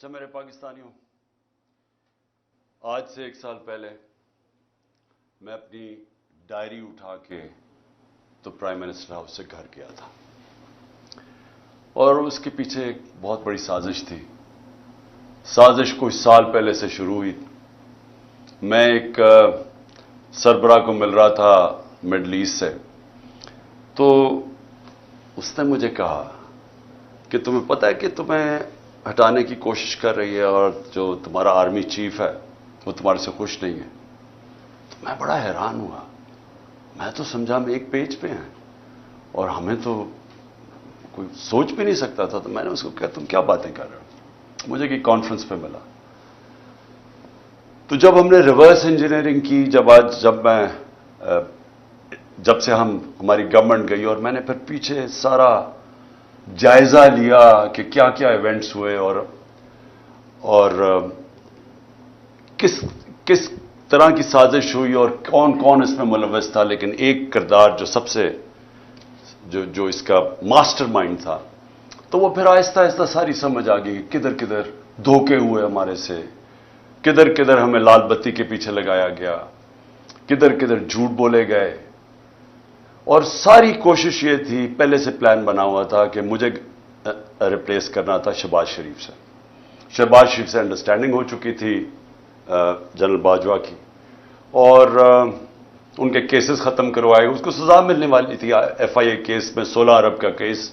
اچھا میرے پاکستانیوں، آج سے 1 سال پہلے میں اپنی ڈائری اٹھا کے تو پرائم منسٹر ہاؤس سے گھر گیا تھا، اور اس کے پیچھے ایک بہت بڑی سازش تھی۔ سازش کچھ سال پہلے سے شروع ہوئی۔ میں ایک سربراہ کو مل رہا تھا مڈل ایسٹ سے، تو اس نے مجھے کہا کہ تمہیں پتہ ہے کہ تمہیں ہٹانے کی کوشش کر رہی ہے اور جو تمہارا آرمی چیف ہے وہ تمہارے سے خوش نہیں ہے۔ تو میں بڑا حیران ہوا، میں تو سمجھا ہم ایک پیج پہ ہیں اور ہمیں تو کوئی سوچ بھی نہیں سکتا تھا۔ تو میں نے اس کو کہا تم کیا باتیں کر رہے ہو؟ مجھے کہ کانفرنس پہ ملا، تو جب ہم نے ریورس انجینئرنگ کی، جب سے ہماری گورنمنٹ گئی، اور میں نے پھر پیچھے سارا جائزہ لیا کہ کیا کیا ایونٹس ہوئے اور کس طرح کی سازش ہوئی اور کون کون اس میں ملوث تھا، لیکن ایک کردار جو سب سے جو اس کا ماسٹر مائنڈ تھا، تو وہ پھر آہستہ آہستہ ساری سمجھ آ گئی۔ کدھر کدھر دھوکے ہوئے ہمارے سے، کدھر کدھر ہمیں لال بتی کے پیچھے لگایا گیا، کدھر کدھر جھوٹ بولے گئے، اور ساری کوشش یہ تھی، پہلے سے پلان بنا ہوا تھا کہ مجھے ریپلیس کرنا تھا شہباز شریف سے۔ شہباز شریف سے انڈرسٹینڈنگ ہو چکی تھی جنرل باجوہ کی، اور ان کے کیسز ختم کروائے، اس کو سزا ملنے والی تھی۔ ایف آئی اے کیس میں 16 ارب کا کیس،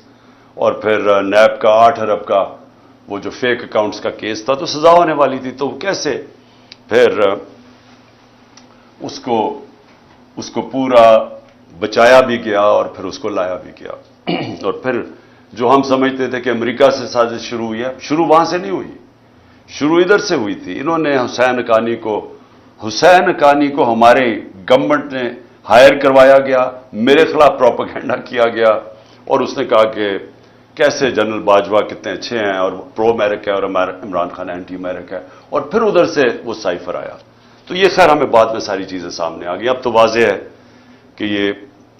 اور پھر نیب کا 8 ارب کا وہ جو فیک اکاؤنٹس کا کیس تھا، تو سزا ہونے والی تھی۔ تو کیسے پھر اس کو پورا بچایا بھی گیا اور پھر اس کو لایا بھی گیا۔ اور پھر جو ہم سمجھتے تھے کہ امریکہ سے سازش شروع ہوئی ہے، شروع وہاں سے نہیں ہوئی، شروع ادھر سے ہوئی تھی۔ انہوں نے حسین حقانی کو ہمارے گورنمنٹ نے ہائر کروایا گیا، میرے خلاف پروپیگنڈا کیا گیا، اور اس نے کہا کہ کیسے جنرل باجوہ کتنے اچھے ہیں اور پرو امریکہ ہے، اور عمران خان اینٹی امریکہ ہے، اور پھر ادھر سے وہ سائفر آیا۔ تو یہ خیر ہمیں بعد میں ساری چیزیں سامنے آ گئی۔ اب تو واضح ہے کہ یہ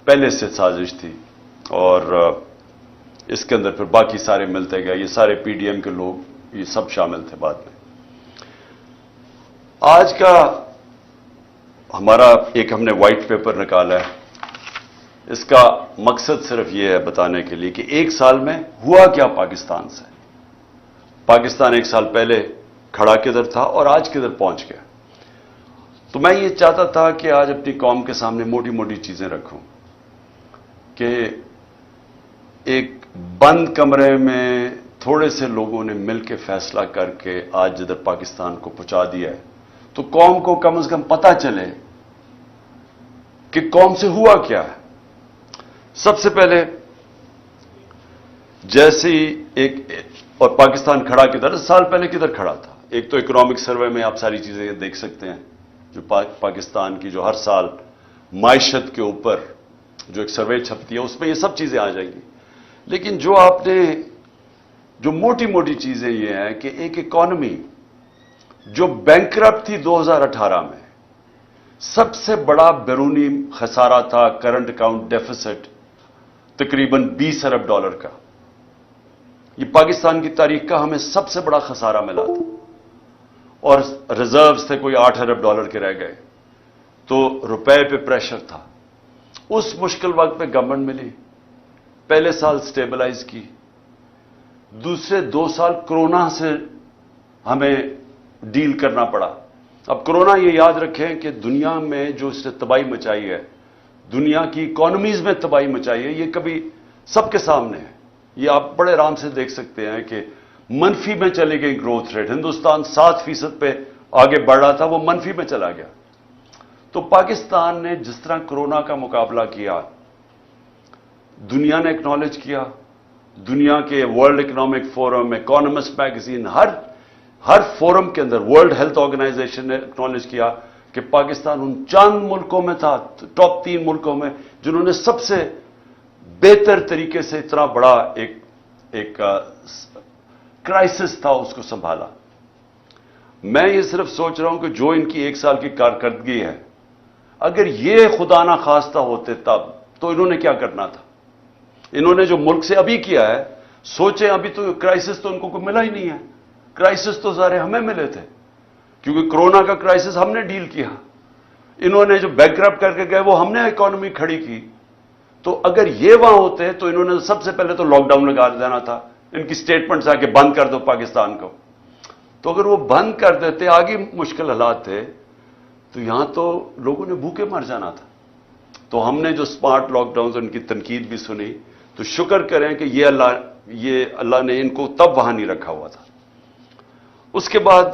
پہلے سے سازش تھی، اور اس کے اندر پھر باقی سارے ملتے گئے، یہ سارے پی ڈی ایم کے لوگ، یہ سب شامل تھے بعد میں۔ آج کا ہمارا ہم نے وائٹ پیپر نکالا ہے، اس کا مقصد صرف یہ ہے بتانے کے لیے کہ 1 سال میں ہوا کیا پاکستان سے، پاکستان 1 سال پہلے کھڑا کدھر تھا اور آج کدھر پہنچ گیا۔ تو میں یہ چاہتا تھا کہ آج اپنی قوم کے سامنے موٹی موٹی چیزیں رکھوں، کہ ایک بند کمرے میں تھوڑے سے لوگوں نے مل کے فیصلہ کر کے آج جدھر پاکستان کو پہنچا دیا ہے، تو قوم کو کم از کم پتہ چلے کہ قوم سے ہوا کیا ہے۔ سب سے پہلے جیسے اور پاکستان کھڑا کدھر، 10 سال پہلے کدھر کھڑا تھا۔ ایک تو اکنامک سروے میں آپ ساری چیزیں دیکھ سکتے ہیں، جو پاکستان کی جو ہر سال معیشت کے اوپر جو ایک سروے چھپتی ہے، اس میں یہ سب چیزیں آ جائیں گی۔ لیکن جو موٹی موٹی چیزیں یہ ہیں کہ ایک اکانومی جو بینکرپٹ تھی 2018 میں، سب سے بڑا بیرونی خسارہ تھا، کرنٹ اکاؤنٹ ڈیفیسٹ تقریباً 20 ارب ڈالر کا۔ یہ پاکستان کی تاریخ کا ہمیں سب سے بڑا خسارہ ملا تھا، اور ریزروز تھے کوئی 8 ارب ڈالر کے رہ گئے، تو روپے پہ پریشر تھا۔ اس مشکل وقت پہ گورنمنٹ ملی، پہلے سال سٹیبلائز کی، دوسرے 2 سال کرونا سے ہمیں ڈیل کرنا پڑا۔ اب کرونا یہ یاد رکھیں کہ دنیا میں جو اس نے تباہی مچائی ہے، دنیا کی اکانومیز میں تباہی مچائی ہے، یہ کبھی سب کے سامنے ہے۔ یہ آپ بڑے آرام سے دیکھ سکتے ہیں کہ منفی میں چلی گئی گروتھ ریٹ، ہندوستان 7% پہ آگے بڑھ رہا تھا، وہ منفی میں چلا گیا۔ تو پاکستان نے جس طرح کرونا کا مقابلہ کیا، دنیا نے اکنالج کیا، دنیا کے world economic forum, economist magazine, ہر فورم کے اندر، ورلڈ ہیلتھ آرگنائزیشن نے اکنالج کیا کہ پاکستان ان چند ملکوں میں تھا، ٹاپ 3 ملکوں میں، جنہوں نے سب سے بہتر طریقے سے اتنا بڑا ایک کرائسس تھا اس کو سنبھالا۔ میں یہ صرف سوچ رہا ہوں کہ جو ان کی 1 سال کی کارکردگی ہے، اگر یہ خدا نہ خواستہ ہوتے تب تو انہوں نے کیا کرنا تھا۔ انہوں نے جو ملک سے ابھی کیا ہے، سوچیں ابھی تو کرائسس تو ان کو کوئی ملا ہی نہیں ہے، کرائسس تو سارے ہمیں ملے تھے، کیونکہ کورونا کا کرائسس ہم نے ڈیل کیا. انہوں نے جو بینکرپٹ کر کے گئے وہ ہم نے اکانومی کھڑی کی. تو اگر یہ وہاں ہوتے تو انہوں نے سب سے پہلے تو لاک ڈاؤن لگا دینا تھا. ان کی سٹیٹمنٹس آ کے بند کر دو پاکستان کو. تو اگر وہ بند کر دیتے، آگے مشکل حالات تھے، تو یہاں تو لوگوں نے بھوکے مر جانا تھا. تو ہم نے جو سمارٹ لاک ڈاؤن، ان کی تنقید بھی سنی. تو شکر کریں کہ یہ اللہ نے ان کو تب وہاں نہیں رکھا ہوا تھا. اس کے بعد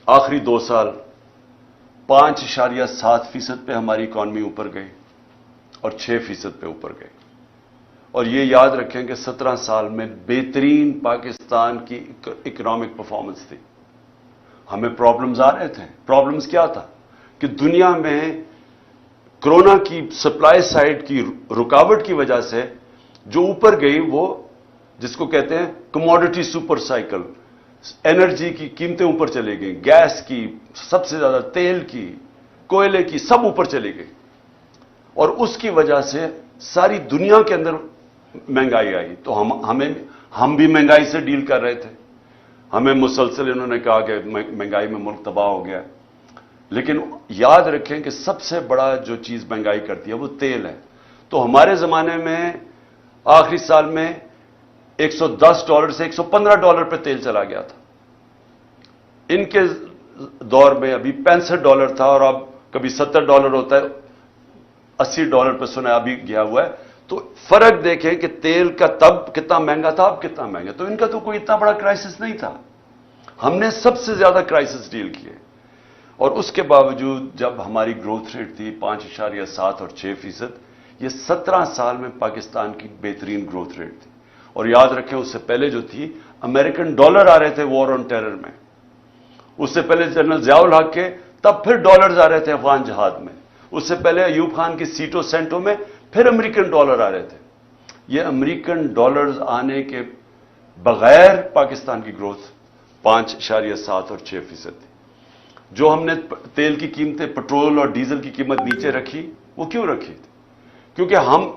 آخری 2 سال 5.7% پہ ہماری اکانومی اوپر گئی اور 6% پہ اوپر گئی. اور یہ یاد رکھیں کہ 17 سال میں بہترین پاکستان کی اکنامک پرفارمنس تھی. ہمیں پرابلمز آ رہے تھے. پرابلمز کیا تھا کہ دنیا میں کرونا کی سپلائی سائڈ کی رکاوٹ کی وجہ سے جو اوپر گئی، وہ جس کو کہتے ہیں کموڈٹی سپر سائیکل، انرجی کی قیمتیں اوپر چلی گئیں، گیس کی سب سے زیادہ، تیل کی، کوئلے کی، سب اوپر چلی گئی. اور اس کی وجہ سے ساری دنیا کے اندر مہنگائی آئی. تو ہم بھی مہنگائی سے ڈیل کر رہے تھے. ہمیں مسلسل انہوں نے کہا کہ مہنگائی میں ملک تباہ ہو گیا. لیکن یاد رکھیں کہ سب سے بڑا جو چیز مہنگائی کرتی ہے وہ تیل ہے. تو ہمارے زمانے میں آخری سال میں $110 سے $115 پہ تیل چلا گیا تھا. ان کے دور میں ابھی $65 تھا، اور اب کبھی $70 ہوتا ہے، $80 پہ سنا ابھی گیا ہوا ہے. تو فرق دیکھیں کہ تیل کا تب کتنا مہنگا تھا، اب کتنا مہنگا. تو ان کا تو کوئی اتنا بڑا کرائسس نہیں تھا. ہم نے سب سے زیادہ کرائسس ڈیل کیے. اور اس کے باوجود جب ہماری گروتھ ریٹ تھی 5.7 اور 6%، یہ 17 سال میں پاکستان کی بہترین گروتھ ریٹ تھی. اور یاد رکھیں اس سے پہلے جو تھی، امریکن ڈالر آ رہے تھے وار آن ٹیرر میں. اس سے پہلے جنرل ضیاء الحق کے تب پھر ڈالرز آ رہے تھے افغان جہاد میں. اس سے پہلے ایوب خان کی سیٹوں سینٹوں میں پھر امریکن ڈالر آ رہے تھے. یہ امریکن ڈالرز آنے کے بغیر پاکستان کی گروتھ 5.7 اور 6% تھی. جو ہم نے تیل کی قیمتیں، پٹرول اور ڈیزل کی قیمت نیچے رکھی، وہ کیوں رکھی تھی؟ کیونکہ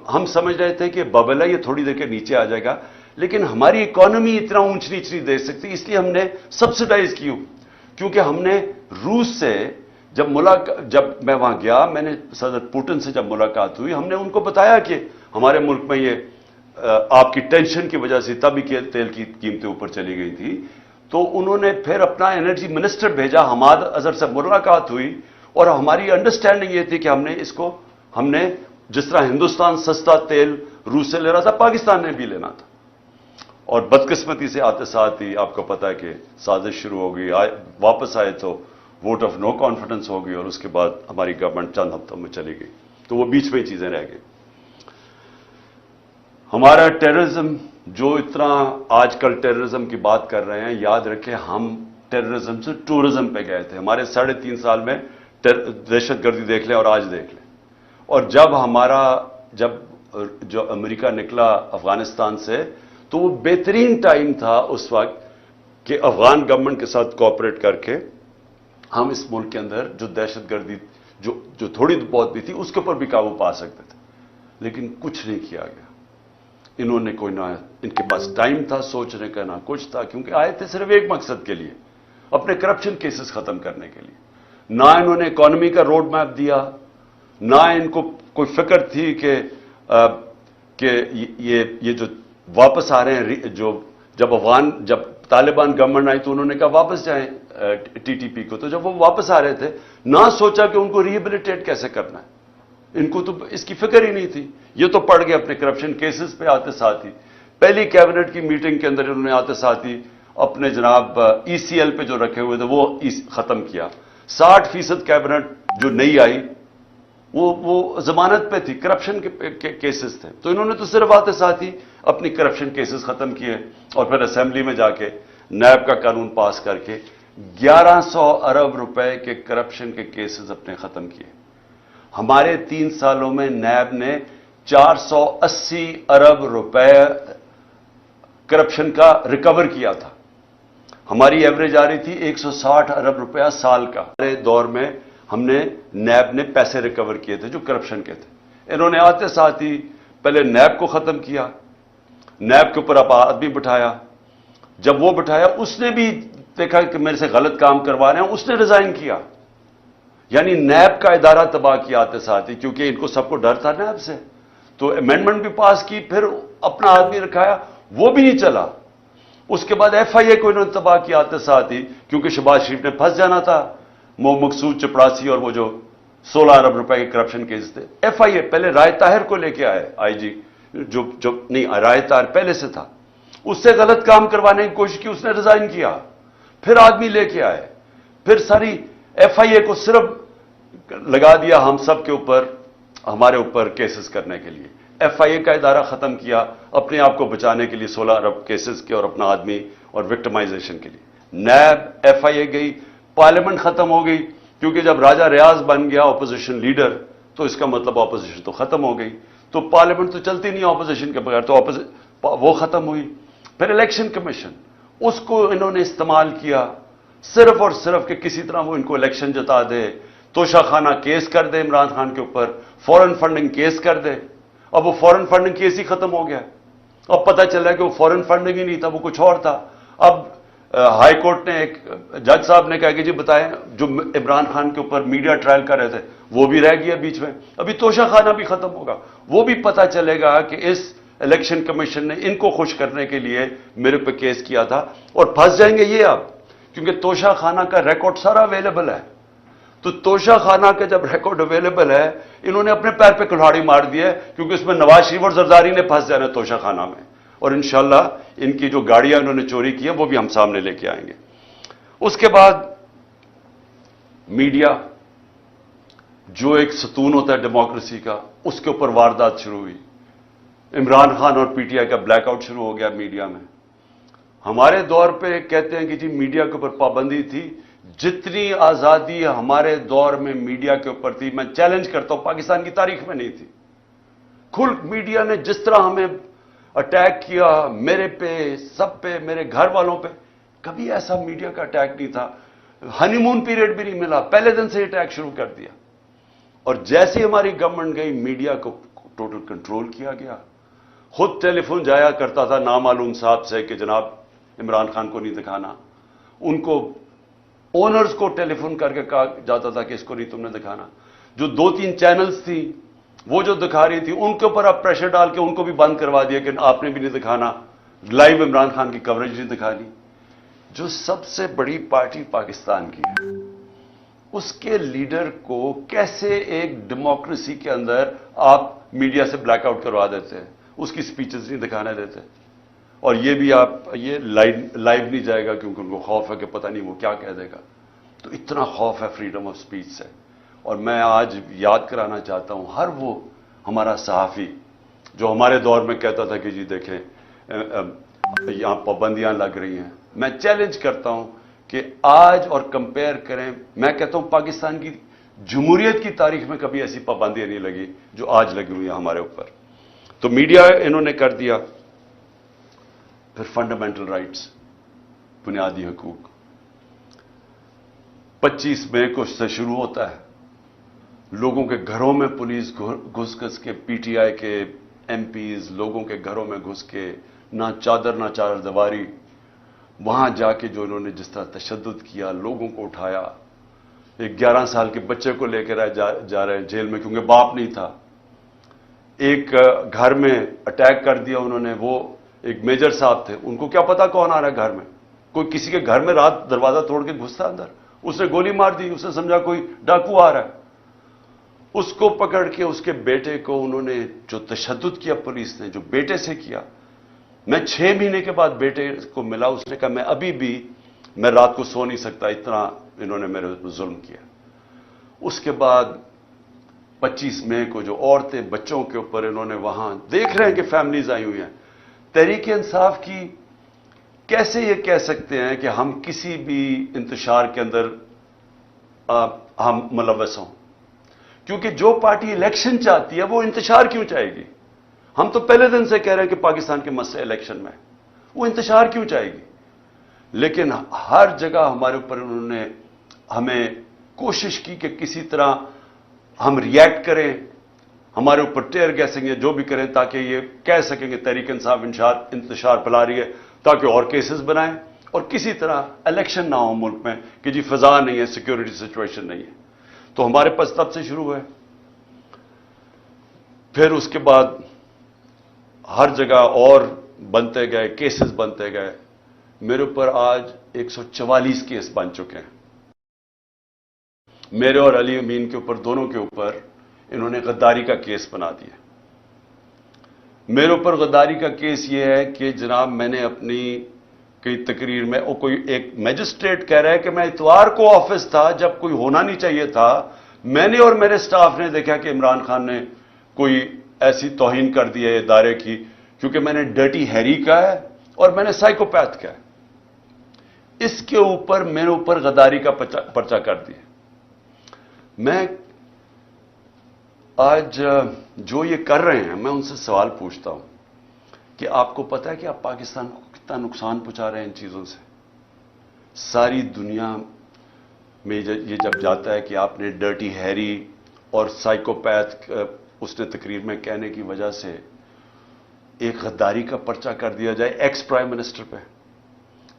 ہم سمجھ رہے تھے کہ ببل ہے، یہ تھوڑی دیر کے نیچے آ جائے گا، لیکن ہماری اکانومی اتنا اونچ نیچ نہیں دے سکتی، اس لیے ہم نے سبسڈائز کی. کیونکہ ہم نے روس سے جب میں وہاں گیا، میں نے صدر پوٹن سے جب ملاقات ہوئی، ہم نے ان کو بتایا کہ ہمارے ملک میں یہ آپ کی ٹینشن کی وجہ سے تبھی تیل کی قیمتیں اوپر چلی گئی تھی. تو انہوں نے پھر اپنا انرجی منسٹر بھیجا، حماد اظہر سے ملاقات ہوئی، اور ہماری انڈرسٹینڈنگ یہ تھی کہ ہم نے جس طرح ہندوستان سستا تیل روس سے لے رہا تھا، پاکستان نے بھی لینا تھا. اور بدقسمتی سے آتے ساتھ ہی آپ کو پتا ہے کہ سازش شروع ہو گئی. واپس آئے تو ووٹ آف نو کانفیڈنس ہو گئی، اور اس کے بعد ہماری گورنمنٹ چند ہفتوں میں چلی گئی. تو وہ بیچ میں ہی چیزیں رہ گئی. ہمارا ٹیررزم، جو اتنا آج کل ٹیررزم کی بات کر رہے ہیں، یاد رکھیں ہم ٹیررزم سے ٹورزم پہ گئے تھے. ہمارے 3.5 سال میں دہشت گردی دیکھ لیں اور آج دیکھ لیں. اور جب جو امریکہ نکلا افغانستان سے، تو وہ بہترین ٹائم تھا اس وقت کہ افغان گورنمنٹ کے ساتھ کوآپریٹ کر کے ہم اس ملک کے اندر جو دہشت گردی جو تھوڑی بہت بھی تھی، اس کے اوپر بھی قابو پا سکتے تھے. لیکن کچھ نہیں کیا گیا. انہوں نے ان کے پاس ٹائم تھا سوچنے کا، نہ کچھ تھا، کیونکہ آئے تھے صرف ایک مقصد کے لیے، اپنے کرپشن کیسز ختم کرنے کے لیے. نہ انہوں نے اکانومی کا روڈ میپ دیا، نہ ان کو کوئی فکر تھی کہ یہ جو واپس آ رہے ہیں، جب طالبان گورنمنٹ آئی تو انہوں نے کہا واپس جائیں TTP کو. تو جب وہ واپس آ رہے تھے، نہ سوچا کہ ان کو ریہیبلیٹیٹ کیسے کرنا ہے. ان کو تو اس کی فکر ہی نہیں تھی. یہ تو پڑ گئے اپنے کرپشن کیسز پہ آتے ساتھ ہی. پہلی کیبنٹ کی میٹنگ کے اندر انہوں نے آتے ساتھ ہی اپنے جناب ECL پہ جو رکھے ہوئے تھے وہ ختم کیا. 60% کیبنٹ جو نہیں آئی وہ ضمانت پہ تھی، کرپشن کے کیسز تھے. تو انہوں نے تو صرف آتے ساتھ ہی اپنی کرپشن کیسز ختم کیے، اور پھر اسمبلی میں جا کے نیب کا قانون پاس کر کے 1100 ارب روپے کے کرپشن کے کیسز اپنے ختم کیے. ہمارے 3 سالوں میں نیب نے 480 ارب روپے کرپشن کا ریکور کیا تھا. ہماری ایوریج آ رہی تھی 160 ارب روپیہ سال کا. ہمارے دور میں ہم نے نیب نے پیسے ریکور کیے تھے جو کرپشن کے تھے. انہوں نے آتے ساتھ ہی پہلے نیب کو ختم کیا، نیب کے اوپر آدمی بٹھایا، جب وہ بٹھایا اس نے بھی دیکھا کہ میرے سے غلط کام کروا رہے ہیں, اس نے ریزائن کیا. یعنی نیب کا ادارہ تباہ کیا آتے ساتھ ہی, کیونکہ ان کو سب کو ڈر تھا نیب سے, تو امینڈمنٹ بھی پاس کی, پھر اپنا آدمی رکھایا, وہ بھی نہیں چلا. اس کے بعد ایف آئی اے کو انہوں نے تباہ کیا آتے ساتھ ہی, کیونکہ شہباز شریف نے پھنس جانا تھا. مقصود چپڑاسی اور وہ جو 16 ارب روپے کے کرپشن کیس تھے, ایف آئی اے پہلے رائے طاہر کو لے کے آئے, آئی جی جو نہیں, رائے طاہر پہلے سے تھا, اس سے غلط کام کروانے کی کوشش کی, اس نے ریزائن کیا. پھر آدمی لے کے آئے, پھر ساری ایف آئی اے کو صرف لگا دیا ہم سب کے اوپر, ہمارے اوپر کیسز کرنے کے لیے. ایف آئی اے کا ادارہ ختم کیا اپنے آپ کو بچانے کے لیے 16 ارب کیسز کے اور اپنا آدمی اور وکٹمائزیشن کے لیے. نیب, ایف آئی اے گئی, پارلیمنٹ ختم ہو گئی, کیونکہ جب راجہ ریاض بن گیا اپوزیشن لیڈر تو اس کا مطلب اپوزیشن تو ختم ہو گئی, تو پارلیمنٹ تو چلتی نہیں اپوزیشن کے بغیر, تو وہ ختم ہوئی. پھر الیکشن کمیشن, اس کو انہوں نے استعمال کیا صرف اور صرف کہ کسی طرح وہ ان کو الیکشن جتا دے, توشہ خانہ کیس کر دے عمران خان کے اوپر, فورن فنڈنگ کیس کر دے. اب وہ فورن فنڈنگ کیس ہی ختم ہو گیا, اب پتہ چلا کہ وہ فورن فنڈنگ ہی نہیں تھا, وہ کچھ اور تھا. اب ہائی کورٹ نے, ایک جج صاحب نے کہا کہ جی بتائیں, جو عمران خان کے اوپر میڈیا ٹرائل کر رہے تھے وہ بھی رہ گیا بیچ میں, ابھی توشہ خانہ بھی ختم ہوگا, وہ بھی پتہ چلے گا کہ اس الیکشن کمیشن نے ان کو خوش کرنے کے لیے میرے پہ کیس کیا تھا. اور پھنس جائیں گے یہ اب, کیونکہ توشہ خانہ کا ریکارڈ سارا اویلیبل ہے. تو توشہ خانہ کا جب ریکارڈ اویلیبل ہے, انہوں نے اپنے پیر پہ کلہاڑی مار دی ہے, کیونکہ اس میں نواز شریف اور زرداری نے پھنس جانا ہے توشہ خانہ میں. اور انشاءاللہ ان کی جو گاڑیاں انہوں نے چوری کی ہیں وہ بھی ہم سامنے لے کے آئیں گے. اس کے بعد میڈیا, جو ایک ستون ہوتا ہے ڈیموکریسی کا, اس کے اوپر واردات شروع ہوئی. عمران خان اور پی ٹی آئی کا بلیک آؤٹ شروع ہو گیا میڈیا میں. ہمارے دور پہ کہتے ہیں کہ جی میڈیا کے اوپر پابندی تھی, جتنی آزادی ہمارے دور میں میڈیا کے اوپر تھی, میں چیلنج کرتا ہوں, پاکستان کی تاریخ میں نہیں تھی. کھل میڈیا نے جس طرح ہمیں اٹیک کیا, میرے پہ, سب پہ, میرے گھر والوں پہ, کبھی ایسا میڈیا کا اٹیک نہیں تھا. ہنی مون پیریڈ بھی نہیں ملا, پہلے دن سے اٹیک شروع کر دیا. اور جیسے ہماری گورنمنٹ گئی, میڈیا کو ٹوٹل کنٹرول کیا گیا. خود ٹیلی فون جایا کرتا تھا نامعلوم صاحب سے کہ جناب عمران خان کو نہیں دکھانا. ان کو اونرز کو ٹیلی فون کر کے کہا جاتا تھا کہ اس کو نہیں تم نے دکھانا. جو 2-3 چینلز تھی وہ جو دکھا رہی تھی, ان کے اوپر آپ پریشر ڈال کے ان کو بھی بند کروا دیا کہ آپ نے بھی نہیں دکھانا, لائیو عمران خان کی کوریج نہیں دکھانی. جو سب سے بڑی پارٹی پاکستان کی ہے, اس کے لیڈر کو کیسے ایک ڈیموکریسی کے اندر آپ میڈیا سے بلیک آؤٹ کروا دیتے ہیں, اس کی سپیچز نہیں دکھانے دیتے. اور یہ بھی آپ, یہ لائیو نہیں جائے گا کیونکہ ان کو خوف ہے کہ پتہ نہیں وہ کیا کہہ دے گا. تو اتنا خوف ہے فریڈم آف سپیچ سے. اور میں آج یاد کرانا چاہتا ہوں ہر وہ ہمارا صحافی جو ہمارے دور میں کہتا تھا کہ جی دیکھیں یہاں پابندیاں لگ رہی ہیں, میں چیلنج کرتا ہوں کہ آج اور کمپیئر کریں. میں کہتا ہوں پاکستان کی جمہوریت کی تاریخ میں کبھی ایسی پابندیاں نہیں لگی جو آج لگی ہوئی ہیں ہمارے اوپر. تو میڈیا انہوں نے کر دیا. پھر فنڈامنٹل رائٹس, بنیادی حقوق, 25 مئی کو سے شروع ہوتا ہے. لوگوں کے گھروں میں پولیس گھس کے, پی ٹی آئی کے ایم پیز لوگوں کے گھروں میں گھس کے, نہ چادر نہ چادر دیواری, وہاں جا کے جو انہوں نے جس طرح تشدد کیا, لوگوں کو اٹھایا. ایک 11 سال کے بچے کو لے کے جا رہے جیل میں کیونکہ باپ نہیں تھا. ایک گھر میں اٹیک کر دیا انہوں نے, وہ ایک میجر صاحب تھے, ان کو کیا پتا کون آ رہا ہے گھر میں. کوئی کسی کے گھر میں رات دروازہ توڑ کے گھستا اندر, اس نے گولی مار دی, اس نے سمجھا کوئی ڈاکو آ رہا ہے. اس کو پکڑ کے اس کے بیٹے کو انہوں نے جو تشدد کیا پولیس نے, جو بیٹے سے کیا. میں 6 مہینے کے بعد بیٹے کو ملا, اس نے کہا میں ابھی بھی میں رات کو سو نہیں سکتا, اتنا انہوں نے میرے ظلم کیا. اس کے بعد 25 مئی کو جو عورتیں بچوں کے اوپر انہوں نے وہاں دیکھ رہے ہیں کہ فیملیز آئی ہوئی ہیں. تحریک انصاف کی کیسے یہ کہہ سکتے ہیں کہ ہم کسی بھی انتشار کے اندر ہم ملوث ہوں, کیونکہ جو پارٹی الیکشن چاہتی ہے وہ انتشار کیوں چاہے گی. ہم تو پہلے دن سے کہہ رہے ہیں کہ پاکستان کے مسئلے الیکشن میں, وہ انتشار کیوں چاہے گی. لیکن ہر جگہ ہمارے اوپر انہوں نے ہمیں کوشش کی کہ کسی طرح ہم ریئیکٹ کریں, ہمارے اوپر ٹیئر گیسنگ یا جو بھی کریں تاکہ یہ کہہ سکیں کہ تحریک انصاف انتشار پھیلا رہی ہے. تاکہ اور کیسز بنائیں اور کسی طرح الیکشن نہ ہو ملک میں کہ جی فضا نہیں ہے، سیکورٹی سچویشن نہیں ہے. تو ہمارے پاس تب سے شروع ہوئے. پھر اس کے بعد ہر جگہ اور بنتے گئے، کیسز بنتے گئے. میرے اوپر آج 144 کیس بن چکے ہیں. میرے اور علی امین کے اوپر، دونوں کے اوپر انہوں نے غداری کا کیس بنا دیا. میرے اوپر غداری کا کیس یہ ہے کہ جناب میں نے اپنی کئی تقریر میں، کوئی ایک میجسٹریٹ کہہ رہا ہے کہ میں اتوار کو آفس تھا جب کوئی ہونا نہیں چاہیے تھا. میں نے اور میرے سٹاف نے دیکھا کہ عمران خان نے کوئی ایسی توہین کر دی ہے ادارے کی، کیونکہ میں نے ڈرٹی ہیری کا ہے اور میں نے سائیکوپیتھ کا ہے. اس کے اوپر میرے اوپر غداری کا پرچہ کر دیا. میں آج جو یہ کر رہے ہیں، میں ان سے سوال پوچھتا ہوں کہ آپ کو پتا ہے کہ آپ پاکستان کو کتنا نقصان پہنچا رہے ہیں ان چیزوں سے؟ ساری دنیا میں یہ جب جاتا ہے کہ آپ نے ڈرٹی ہیری اور سائیکوپیتھ اس نے تقریر میں کہنے کی وجہ سے ایک غداری کا پرچہ کر دیا جائے ایکس پرائم منسٹر پہ،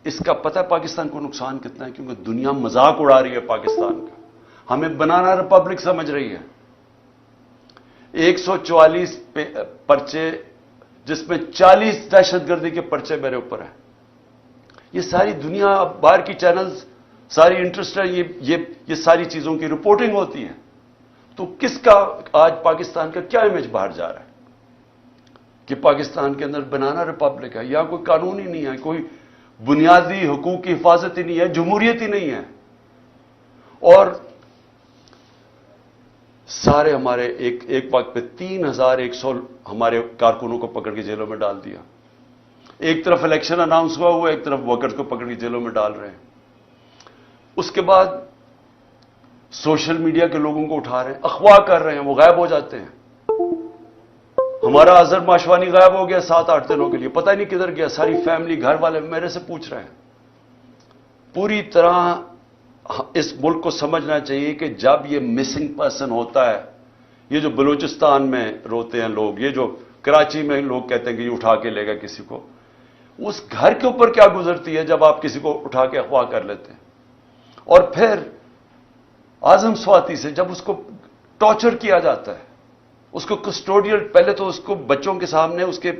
اس کا پتہ ہے پاکستان کو نقصان کتنا ہے؟ کیونکہ دنیا مذاق اڑا رہی ہے پاکستان کا، ہمیں بنانا ریپبلک سمجھ رہی ہے. 144 پرچے، جس میں 40 دہشت گردی کے پرچے میرے اوپر ہیں. یہ ساری دنیا، اب باہر کی چینلز ساری انٹرسٹ ہے، یہ ساری چیزوں کی رپورٹنگ ہوتی ہے. تو کس کا آج پاکستان کا کیا امیج باہر جا رہا ہے کہ پاکستان کے اندر بنانا ریپبلک ہے؟ یا کوئی قانون ہی نہیں ہے، کوئی بنیادی حقوق کی حفاظت ہی نہیں ہے، جمہوریت ہی نہیں ہے. اور سارے ہمارے ایک وقت پہ 3100 ہمارے کارکنوں کو پکڑ کے جیلوں میں ڈال دیا. ایک طرف الیکشن اناؤنس ہوا ایک طرف ورکرز کو پکڑ کے جیلوں میں ڈال رہے ہیں. اس کے بعد سوشل میڈیا کے لوگوں کو اٹھا رہے ہیں، اغوا کر رہے ہیں، وہ غائب ہو جاتے ہیں. ہمارا اظہر ماشوانی غائب ہو گیا 7-8 دنوں کے لیے، پتہ ہی نہیں کدھر گیا. ساری فیملی، گھر والے میرے سے پوچھ رہے ہیں. پوری طرح اس ملک کو سمجھنا چاہیے کہ جب یہ مسنگ پرسن ہوتا ہے، یہ جو بلوچستان میں روتے ہیں لوگ، یہ جو کراچی میں لوگ کہتے ہیں کہ یہ اٹھا کے لے گا کسی کو، اس گھر کے اوپر کیا گزرتی ہے جب آپ کسی کو اٹھا کے اغوا کر لیتے ہیں. اور پھر اعظم سواتی سے جب اس کو ٹارچر کیا جاتا ہے، اس کو کسٹوڈیل، پہلے تو اس کو بچوں کے سامنے، اس کے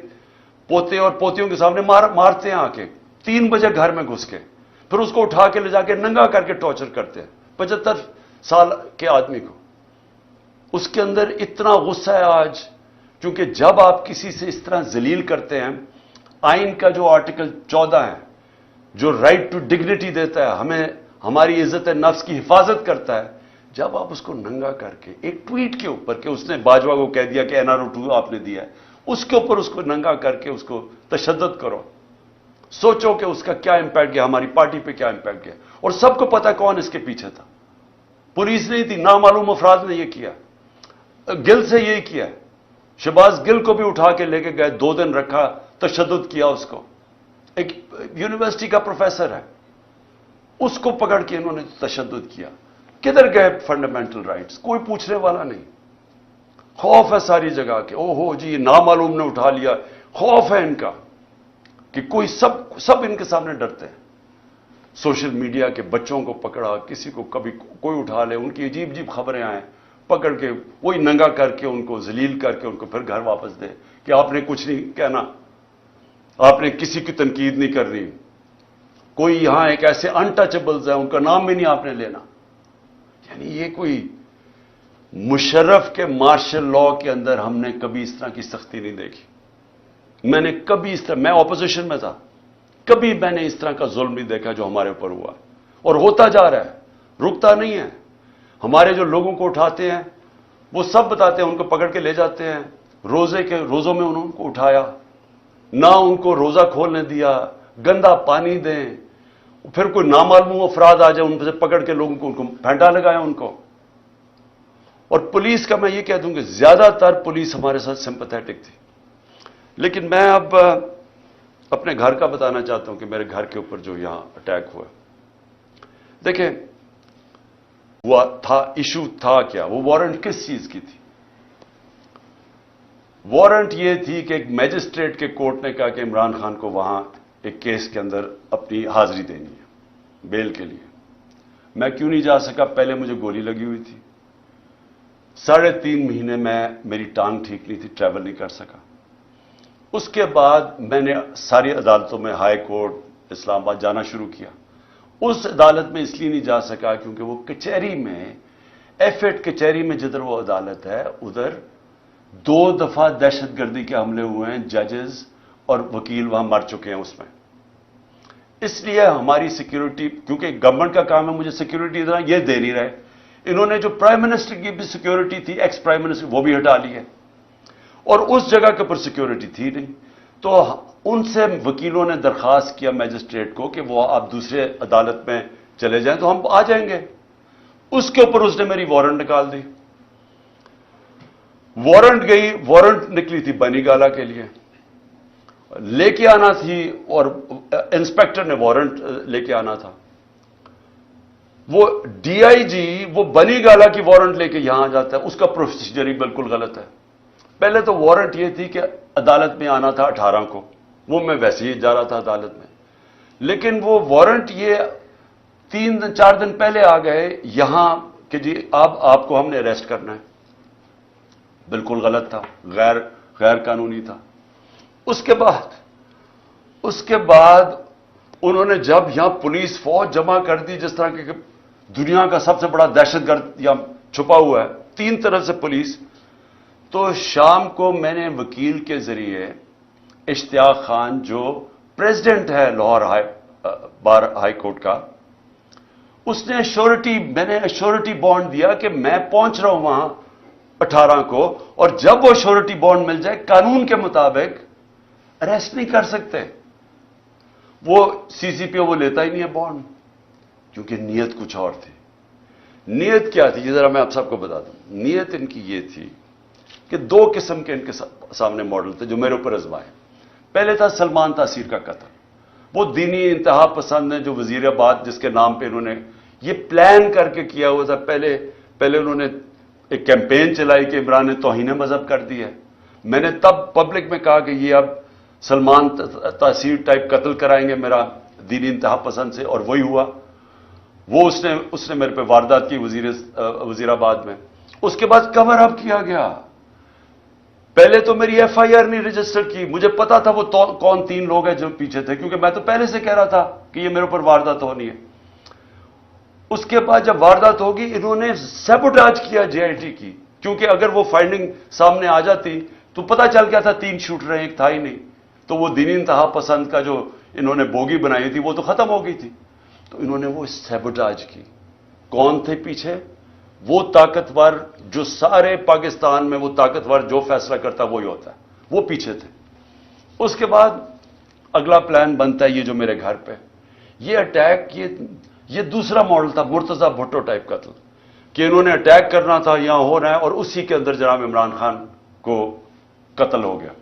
پوتے اور پوتیوں کے سامنے مارتے ہیں آ کے 3 بجے گھر میں گھس کے، پھر اس کو اٹھا کے لے جا کے ننگا کر کے ٹارچر کرتے ہیں 75 سال کے آدمی کو. اس کے اندر اتنا غصہ ہے آج، کیونکہ جب آپ کسی سے اس طرح ذلیل کرتے ہیں، آئین کا جو آرٹیکل 14 ہے جو رائٹ ٹو ڈگنیٹی دیتا ہے، ہمیں ہماری عزت نفس کی حفاظت کرتا ہے، جب آپ اس کو ننگا کر کے ایک ٹویٹ کے اوپر کہ اس نے باجوہ کو کہہ دیا کہ NRO 2 آپ نے دیا ہے، اس کے اوپر اس کو ننگا کر کے اس کو تشدد کرو، سوچو کہ اس کا کیا امپیکٹ گیا، ہماری پارٹی پہ کیا امپیکٹ گیا. اور سب کو پتا کون اس کے پیچھے تھا. پولیس نہیں تھی، نامعلوم افراد نے یہ کیا. گل سے یہی کیا. شہباز گل کو بھی اٹھا کے لے کے گئے، 2 دن رکھا، تشدد کیا اس کو. ایک یونیورسٹی کا پروفیسر ہے، اس کو پکڑ کے انہوں نے تشدد کیا. کدھر گئے فنڈامنٹل رائٹس؟ کوئی پوچھنے والا نہیں. خوف ہے ساری جگہ کہ او ہو جی یہ نامعلوم نے اٹھا لیا. خوف ہے ان کا کہ کوئی سب ان کے سامنے ڈرتے ہیں. سوشل میڈیا کے بچوں کو پکڑا، کسی کو کبھی کوئی اٹھا لے، ان کی عجیب عجیب خبریں آئیں، پکڑ کے وہی ننگا کر کے ان کو ذلیل کر کے ان کو پھر گھر واپس دے کہ آپ نے کچھ نہیں کہنا، آپ نے کسی کی تنقید نہیں کرنی. کوئی یہاں ایک ایسے انٹچبلز ہیں، ان کا نام بھی نہیں آپ نے لینا. یعنی یہ کوئی مشرف کے مارشل لا کے اندر ہم نے کبھی اس طرح کی سختی نہیں دیکھی. میں نے کبھی اس طرح، میں اپوزیشن میں تھا، کبھی میں نے اس طرح کا ظلم نہیں دیکھا جو ہمارے اوپر ہوا اور ہوتا جا رہا ہے، رکتا نہیں ہے. ہمارے جو لوگوں کو اٹھاتے ہیں وہ سب بتاتے ہیں، ان کو پکڑ کے لے جاتے ہیں. روزوں میں انہوں کو اٹھایا، نہ ان کو روزہ کھولنے دیا، گندا پانی دیں، پھر کوئی نامعلوم افراد آ جائے ان سے پکڑ کے لوگوں کو، ان کو پھینٹا لگایا ان کو. اور پولیس کا میں یہ کہہ دوں کہ زیادہ تر پولیس ہمارے ساتھ سمپیتھیٹک تھی. لیکن میں اب اپنے گھر کا بتانا چاہتا ہوں کہ میرے گھر کے اوپر جو یہاں اٹیک ہوا. دیکھیں وہ تھا، ایشو تھا کیا، وہ وارنٹ کس چیز کی تھی؟ وارنٹ یہ تھی کہ ایک میجسٹریٹ کے کورٹ نے کہا کہ عمران خان کو وہاں ایک کیس کے اندر اپنی حاضری دینی ہے بیل کے لیے. میں کیوں نہیں جا سکا؟ پہلے مجھے گولی لگی ہوئی تھی. 3.5 مہینے میں میری ٹانگ ٹھیک نہیں تھی، ٹریول نہیں کر سکا. اس کے بعد میں نے ساری عدالتوں میں، ہائی کورٹ اسلام آباد جانا شروع کیا. اس عدالت میں اس لیے نہیں جا سکا کیونکہ وہ کچہری میں، ایف8 کچہری میں جدھر وہ عدالت ہے، ادھر 2 دفعہ دہشت گردی کے حملے ہوئے ہیں. ججز اور وکیل وہاں مر چکے ہیں اس میں. اس لیے ہماری سیکیورٹی، کیونکہ گورنمنٹ کا کام ہے مجھے سیکیورٹی دینا، یہ دے نہیں رہے. انہوں نے جو پرائم منسٹر کی بھی سیکیورٹی تھی، ایکس پرائم منسٹر، وہ بھی ہٹا لی ہے، اور اس جگہ کے اوپر سیکیورٹی تھی نہیں. تو ان سے وکیلوں نے درخواست کیا میجسٹریٹ کو کہ وہ آپ دوسرے عدالت میں چلے جائیں تو ہم آ جائیں گے. اس کے اوپر اس نے میری وارنٹ نکال دی. وارنٹ نکلی تھی بنی گالا کے لیے، لے کے آنا تھی، اور انسپیکٹر نے وارنٹ لے کے آنا تھا. وہ ڈی آئی جی وہ بنی گالا کی وارنٹ لے کے یہاں جاتا ہے، اس کا پروسیجر ہی بالکل غلط ہے. پہلے تو وارنٹ یہ تھی کہ عدالت میں آنا تھا 18 کو، وہ میں ویسے ہی جا رہا تھا عدالت میں، لیکن وہ وارنٹ یہ 3-4 دن پہلے آ گئے یہاں کہ جی آپ کو ہم نے اریسٹ کرنا ہے. بالکل غلط تھا، غیر قانونی تھا. اس کے بعد انہوں نے جب یہاں پولیس فوج جمع کر دی، جس طرح کہ دنیا کا سب سے بڑا دہشت گرد یہاں چھپا ہوا ہے، 3 طرف سے پولیس. تو شام کو میں نے وکیل کے ذریعے اشتیاق خان جو پریزیڈنٹ ہے لاہور بار ہائی کورٹ کا، اس نے میں نے ایشورٹی بانڈ دیا کہ میں پہنچ رہا ہوں وہاں 18 کو، اور جب وہ ایشورٹی بانڈ مل جائے قانون کے مطابق اریسٹ نہیں کر سکتے. وہ سی پی او وہ لیتا ہی نہیں ہے بانڈ، کیونکہ نیت کچھ اور تھی. نیت کیا تھی یہ ذرا میں آپ سب کو بتا دوں. نیت ان کی یہ تھی کہ 2 قسم کے ان کے سامنے ماڈل تھے جو میرے اوپر آزمائے. پہلے تھا سلمان تاثیر کا قتل. وہ دینی انتہا پسند ہے جو وزیر آباد جس کے نام پہ انہوں نے یہ پلان کر کے کیا ہوا تھا. پہلے انہوں نے ایک کیمپین چلائی کہ عمران نے توہین مذہب کر دی ہے. میں نے تب پبلک میں کہا کہ یہ اب سلمان تاثیر ٹائپ قتل کرائیں گے میرا دینی انتہا پسند سے، اور وہی ہوا. وہ اس نے میرے پہ واردات کی وزیر آباد میں. اس کے بعد کور اپ کیا گیا. پہلے تو میری ایف آئی آر نہیں رجسٹر کی. مجھے پتا تھا وہ کون 3 لوگ ہیں جو پیچھے تھے، کیونکہ میں تو پہلے سے کہہ رہا تھا کہ یہ میرے اوپر واردات ہونی ہے. اس کے بعد جب واردات ہوگی انہوں نے سیبوٹاج کیا جے آئی ٹی کی، کیونکہ اگر وہ فائنڈنگ سامنے آ جاتی تو پتا چل گیا تھا 3 شوٹر ہیں، ایک تھا ہی نہیں. تو وہ دینی انتہا پسند کا جو انہوں نے بوگی بنائی تھی وہ تو ختم ہو گئی تھی. تو انہوں نے وہ سیبوٹاج کی. کون تھے پیچھے؟ وہ طاقتور جو سارے پاکستان میں وہ طاقتور جو فیصلہ کرتا وہی ہوتا ہے، وہ پیچھے تھے. اس کے بعد اگلا پلان بنتا ہے یہ جو میرے گھر پہ یہ اٹیک، یہ دوسرا ماڈل تھا مرتضی بھٹو ٹائپ قتل، کہ انہوں نے اٹیک کرنا تھا، یہاں ہو رہا ہے، اور اسی کے اندر جناب عمران خان کو قتل ہو گیا.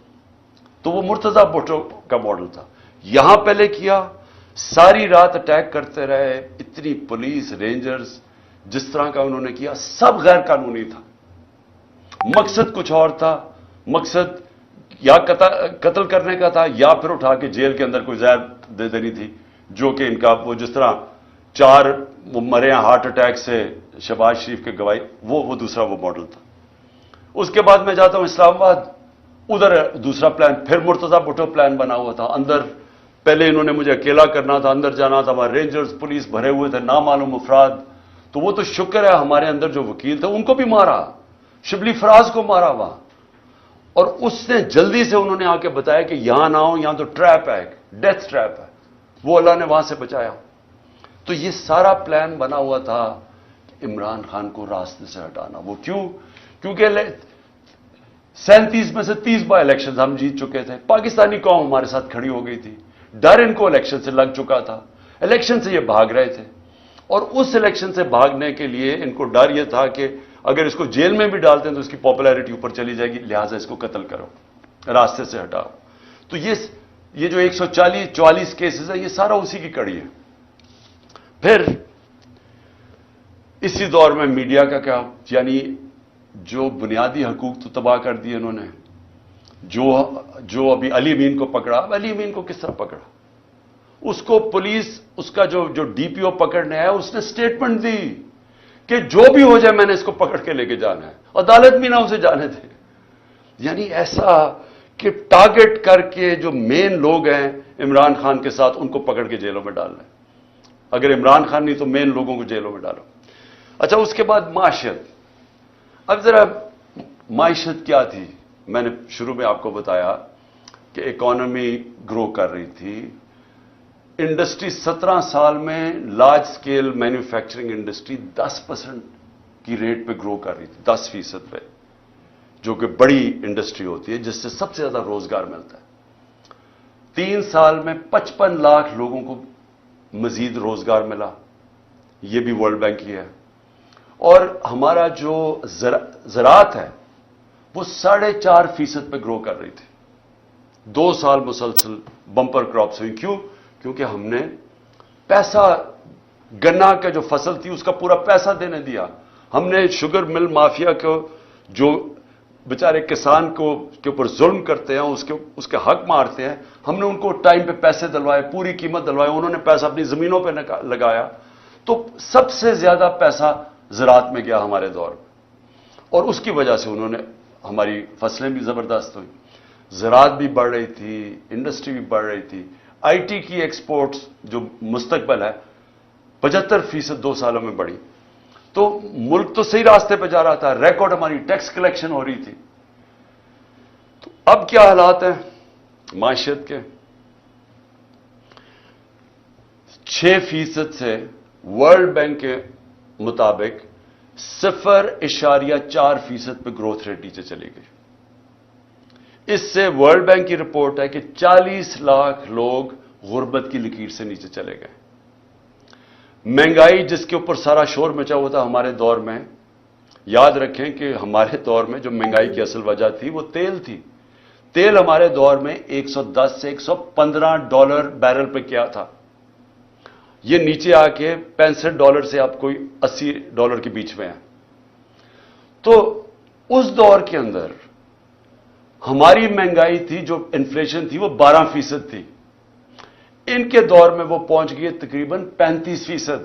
تو وہ مرتضی بھٹو کا ماڈل تھا. یہاں پہلے کیا، ساری رات اٹیک کرتے رہے، اتنی پولیس رینجرز جس طرح کا انہوں نے کیا سب غیر قانونی تھا. مقصد کچھ اور تھا. مقصد یا قتل کرنے کا تھا یا پھر اٹھا کے جیل کے اندر کوئی زہر دے دینی تھی، جو کہ ان کا وہ جس طرح 4 وہ مرے ہیں ہارٹ اٹیک سے شہباز شریف کے گواہی، وہ دوسرا وہ ماڈل تھا. اس کے بعد میں جاتا ہوں اسلام آباد، ادھر دوسرا پلان پھر مرتضی بھٹو پلان بنا ہوا تھا. اندر پہلے انہوں نے مجھے اکیلا کرنا تھا، اندر جانا تھا، وہاں رینجرز پولیس بھرے ہوئے تھے، نامعلوم افراد. تو وہ تو شکر ہے ہمارے اندر جو وکیل تھے ان کو بھی مارا، شبلی فراز کو مارا وہاں. اور اس نے جلدی سے انہوں نے آ کے بتایا کہ یہاں نہ ہو، یہاں تو ٹریپ ہے، ڈیتھ ٹریپ ہے. وہ اللہ نے وہاں سے بچایا. تو یہ سارا پلان بنا ہوا تھا کہ عمران خان کو راستے سے ہٹانا. وہ کیونکہ 37 میں سے 30 بائی الیکشن ہم جیت چکے تھے. پاکستانی قوم ہمارے ساتھ کھڑی ہو گئی تھی. ڈر ان کو الیکشن سے لگ چکا تھا. الیکشن سے یہ بھاگ رہے تھے، اور اس الیکشن سے بھاگنے کے لیے ان کو ڈر یہ تھا کہ اگر اس کو جیل میں بھی ڈالتے ہیں تو اس کی پاپولیرٹی اوپر چلی جائے گی، لہٰذا اس کو قتل کرو، راستے سے ہٹاؤ. تو یہ جو 144 کیسز ہے یہ سارا اسی کی کڑی ہے. پھر اسی دور میں میڈیا کا کیا، یعنی جو بنیادی حقوق تو تباہ کر دیے انہوں نے. جو ابھی علی امین کو پکڑا، اب علی امین کو کس طرح پکڑا؟ اس کو پولیس اس کا جو ڈی پی او پکڑنے آیا اس نے سٹیٹمنٹ دی کہ جو بھی ہو جائے میں نے اس کو پکڑ کے لے کے جانا ہے، عدالت بھی نہ اسے جانے دے. یعنی ایسا کہ ٹارگٹ کر کے جو مین لوگ ہیں عمران خان کے ساتھ ان کو پکڑ کے جیلوں میں ڈالنا ہے. اگر عمران خان نہیں تو مین لوگوں کو جیلوں میں ڈالو. اچھا، اس کے بعد معاشیت. اب ذرا معیشت کیا تھی؟ میں نے شروع میں آپ کو بتایا کہ اکانومی گرو کر رہی تھی. انڈسٹری 17 سال میں لارج سکیل مینوفیکچرنگ انڈسٹری 10% کی ریٹ پہ گرو کر رہی تھی، 10% پہ، جو کہ بڑی انڈسٹری ہوتی ہے جس سے سب سے زیادہ روزگار ملتا ہے. 3 سال میں 55 لاکھ لوگوں کو مزید روزگار ملا، یہ بھی ورلڈ بینک کی ہے. اور ہمارا جو زراعت ہے وہ 4.5% پہ گرو کر رہی تھی. 2 سال مسلسل بمپر کراپس ہوئی. کیوں؟ کیونکہ ہم نے پیسہ، گنا کا جو فصل تھی اس کا پورا پیسہ دینے دیا. ہم نے شوگر مل مافیا کو، جو بیچارے کسان کو کے اوپر ظلم کرتے ہیں، اس کے حق مارتے ہیں، ہم نے ان کو ٹائم پہ پیسے دلوائے، پوری قیمت دلوائے. انہوں نے پیسہ اپنی زمینوں پہ لگایا. تو سب سے زیادہ پیسہ زراعت میں گیا ہمارے دور میں، اور اس کی وجہ سے انہوں نے، ہماری فصلیں بھی زبردست ہوئی، زراعت بھی بڑھ رہی تھی، انڈسٹری بھی بڑھ رہی تھی. آئی ٹی کی ایکسپورٹس جو مستقبل ہے 75% 2 سالوں میں بڑھی. تو ملک تو صحیح راستے پہ جا رہا تھا، ریکارڈ ہماری ٹیکس کلیکشن ہو رہی تھی. تو اب کیا حالات ہیں معیشت کے؟ 6% سے ورلڈ بینک کے مطابق 0.4% پہ گروتھ ریٹ نیچے چلی گئی. اس سے ورلڈ بینک کی رپورٹ ہے کہ 40 لاکھ لوگ غربت کی لکیر سے نیچے چلے گئے. مہنگائی جس کے اوپر سارا شور مچا ہوا تھا ہمارے دور میں، یاد رکھیں کہ ہمارے دور میں جو مہنگائی کی اصل وجہ تھی وہ تیل تھی. تیل ہمارے دور میں $110 سے $115 بیرل پہ کیا تھا. یہ نیچے آ کے $65 سے آپ کوئی $80 کے بیچ میں ہے. تو اس دور کے اندر ہماری مہنگائی تھی، جو انفلیشن تھی وہ 12% تھی. ان کے دور میں وہ پہنچ گئی تقریباً 35%.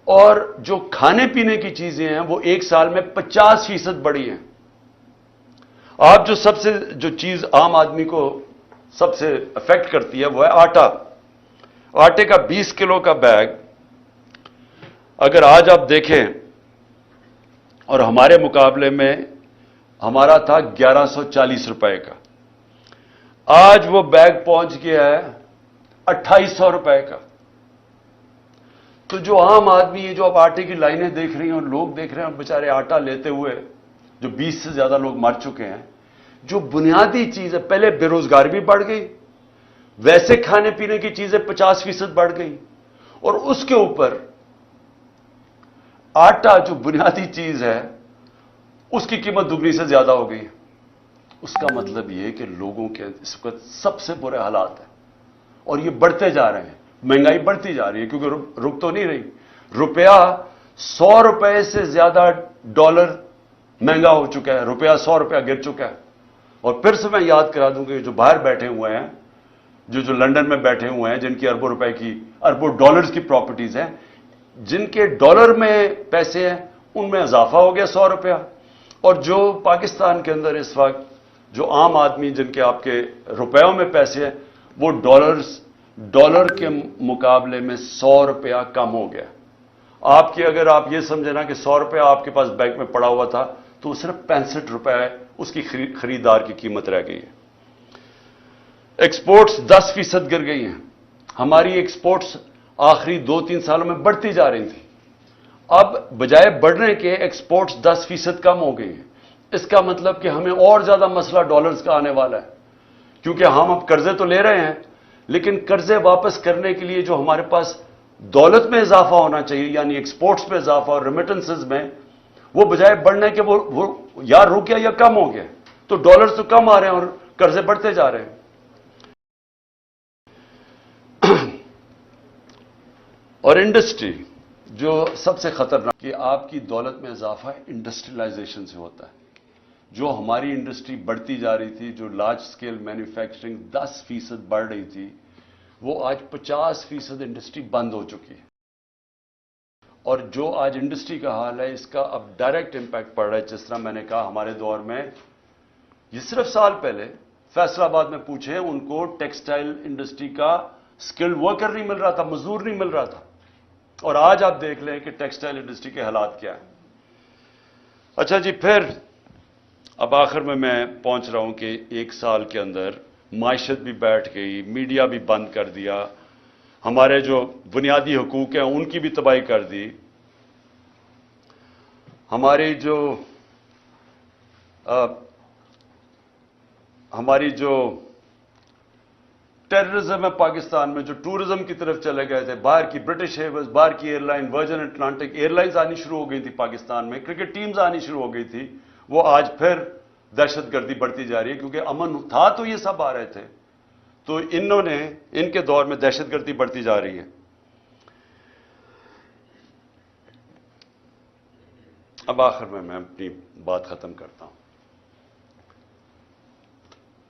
اور جو کھانے پینے کی چیزیں ہیں وہ 1 سال میں 50% بڑھی ہیں. آپ جو چیز عام آدمی کو سب سے افیکٹ کرتی ہے وہ ہے آٹا. آٹے کا 20 کلو کا بیگ اگر آج آپ دیکھیں، اور ہمارے مقابلے میں ہمارا تھا 1140 روپے کا، آج وہ بیگ پہنچ گیا ہے 2800 روپے کا. تو جو عام آدمی ہے، جو اب آٹے کی لائنیں دیکھ رہی ہیں اور لوگ دیکھ رہے ہیں بیچارے آٹا لیتے ہوئے، جو 20 سے زیادہ لوگ مر چکے ہیں. جو بنیادی چیز ہے، پہلے بے روزگاری بھی بڑھ گئی، ویسے کھانے پینے کی چیزیں 50% بڑھ گئی، اور اس کے اوپر آٹا جو بنیادی چیز ہے اس کی قیمت دگنی سے زیادہ ہو گئی. اس کا مطلب یہ کہ لوگوں کے اس وقت سب سے برے حالات ہیں، اور یہ بڑھتے جا رہے ہیں. مہنگائی بڑھتی جا رہی ہے کیونکہ رک تو نہیں رہی. روپیہ 100 روپے سے زیادہ ڈالر مہنگا ہو چکا ہے، روپیہ 100 روپیہ گر چکا ہے. اور پھر سے میں یاد کرا دوں کہ جو باہر بیٹھے ہوئے ہیں، جو لندن میں بیٹھے ہوئے ہیں، جن کی اربوں روپے کی، اربوں ڈالرز کی پراپرٹیز ہیں، جن کے ڈالر میں پیسے ہیں، ان میں اضافہ ہو گیا 100 روپیہ. اور جو پاکستان کے اندر اس وقت جو عام آدمی جن کے آپ کے روپیوں میں پیسے ہیں، وہ ڈالر کے مقابلے میں 100 روپیہ کم ہو گیا. آپ کی اگر آپ یہ سمجھیں نا کہ 100 روپیہ آپ کے پاس بینک میں پڑا ہوا تھا، تو صرف 65 روپے اس کی خریدار کی قیمت رہ گئی ہے. ایکسپورٹس 10% گر گئی ہیں. ہماری ایکسپورٹس آخری 2-3 سالوں میں بڑھتی جا رہی تھیں، اب بجائے بڑھنے کے ایکسپورٹس 10% کم ہو گئی ہیں. اس کا مطلب کہ ہمیں اور زیادہ مسئلہ ڈالرز کا آنے والا ہے، کیونکہ ہم اب قرضے تو لے رہے ہیں، لیکن قرضے واپس کرنے کے لیے جو ہمارے پاس دولت میں اضافہ ہونا چاہیے، یعنی ایکسپورٹس میں اضافہ اور ریمیٹنسز میں، وہ بجائے بڑھنے کے وہ یا رک گیا یا کم ہو گیا. تو ڈالرز تو کم آ رہے ہیں اور قرضے بڑھتے جا رہے ہیں. اور انڈسٹری جو سب سے خطرناک کہ آپ کی دولت میں اضافہ انڈسٹریلائزیشن سے ہوتا ہے. جو ہماری انڈسٹری بڑھتی جا رہی تھی، جو لارج سکیل مینوفیکچرنگ 10% بڑھ رہی تھی، وہ آج 50% انڈسٹری بند ہو چکی ہے. اور جو آج انڈسٹری کا حال ہے اس کا اب ڈائریکٹ امپیکٹ پڑ رہا ہے. جس طرح میں نے کہا ہمارے دور میں یہ صرف سال پہلے فیصل آباد میں پوچھیں ان کو ٹیکسٹائل انڈسٹری کا اسکلڈ ورکر نہیں مل رہا تھا, مزدور نہیں مل رہا تھا. اور آج آپ دیکھ لیں کہ ٹیکسٹائل انڈسٹری کے حالات کیا ہیں. اچھا جی, پھر اب آخر میں پہنچ رہا ہوں کہ 1 سال کے اندر معیشت بھی بیٹھ گئی, میڈیا بھی بند کر دیا, ہمارے جو بنیادی حقوق ہیں ان کی بھی تباہی کر دی, ہماری جو ٹیررزم ہے پاکستان میں, جو ٹورزم کی طرف چلے گئے تھے, باہر کی برٹش ایئرویز, باہر کی airline, Virgin Atlantic airlines آنی شروع ہو گئی تھی پاکستان میں, کرکٹ ٹیمز آنی شروع ہو گئی تھی, وہ آج پھر دہشت گردی بڑھتی جا رہی ہے. کیونکہ امن تھا تو یہ سب آ رہے تھے, تو ان کے دور میں دہشت گردی بڑھتی جا رہی ہے. اب آخر میں اپنی بات ختم کرتا ہوں.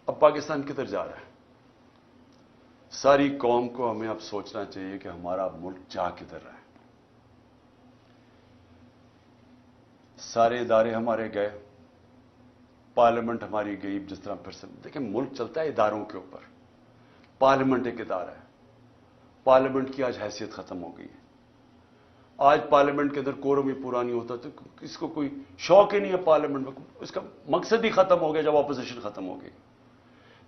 اب پاکستان کدھر جا رہا ہے؟ ساری قوم کو ہمیں اب سوچنا چاہیے کہ ہمارا ملک جا کدھر رہا ہے. سارے ادارے ہمارے گئے, پارلیمنٹ ہماری گئی, جس طرح پھر سے دیکھیں ملک چلتا ہے اداروں کے اوپر. پارلیمنٹ ایک ادارہ ہے, پارلیمنٹ کی آج حیثیت ختم ہو گئی ہے. آج پارلیمنٹ کے اندر کورم ہی پورا نہیں ہوتا, تو اس کو کوئی شوق ہی نہیں ہے پارلیمنٹ میں, اس کا مقصد ہی ختم ہو گیا جب اپوزیشن ختم ہو گئی.